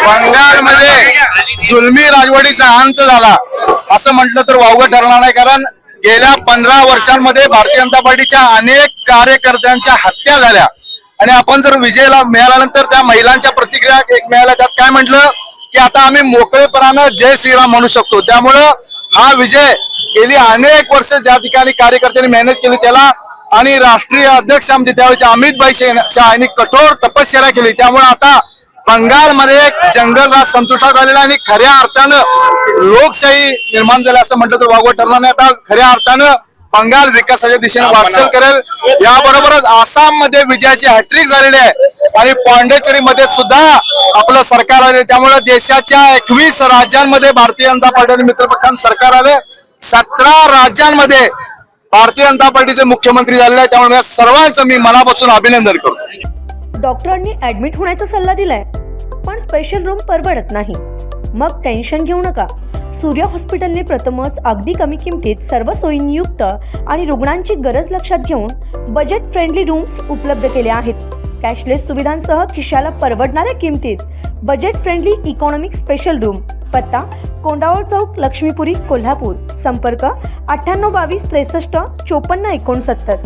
बंगालमध्ये जुलमी राजवटीचा अंत झाला असं म्हटलं तर वावगं ठरणार नाही, कारण गेल्या 15 वर्षांमध्ये भारतीय जनता पार्टीच्या अनेक कार्यकर्त्यांच्या हत्या झाल्या आणि आपण जर विजयाला मिळाल्यानंतर त्या महिलांच्या प्रतिक्रिया एक मिळाल्या, त्यात काय म्हटलं की आता आम्ही मोकळेपणानं जय श्रीराम म्हणू शकतो. त्यामुळं हा विजय गेली अनेक वर्ष ज्या ठिकाणी कार्यकर्त्यांनी मेहनत केली त्याला आणि राष्ट्रीय अध्यक्ष आमचे त्यावेळेचे अमितभाई शाह यांनी कठोर तपश्चर्या केली, त्यामुळे आता बंगालमध्ये एक जंगल राज संपुष्टात आलेला आणि खऱ्या अर्थानं लोकशाही निर्माण झाली असं म्हटलं तर वावगं ठरणार नाही. आता खऱ्या अर्थानं बंगाल विकासाच्या दिशेने वाटचाल करेल. याबरोबरच आसाम मध्ये विजयाची हॅट्रिक झालेली आहे आणि पॉंडेचेरी मध्ये सुद्धा आपलं सरकार आले. त्यामुळे देशाच्या 21 राज्यांमध्ये भारतीय जनता पार्टी आणि मित्रपक्षांचं सरकार आले. 17 राज्यांमध्ये भारतीय जनता पार्टीचे मुख्यमंत्री झालेले आहे. त्यामुळे या सर्वांचं मी मनापासून अभिनंदन करतो. डॉक्टरांनी ऍडमिट होण्याचा सल्ला दिलाय, पण स्पेशल रूम परवडत नाही. मग टेन्शन घेऊ नका. सूर्या हॉस्पिटलने प्रथमच अगदी कमी किमतीत सर्व सोयींयुक्त आणि रुग्णांची गरज लक्षात घेऊन बजेट फ्रेंडली रूम्स उपलब्ध केले आहेत. कॅशलेस सुविधांसह खिशाला परवडणाऱ्या किमतीत budget friendly economic special room. पत्ता कोंडावळ चौक, लक्ष्मीपुरी, कोल्हापूर. संपर्क 9822 63 54 69.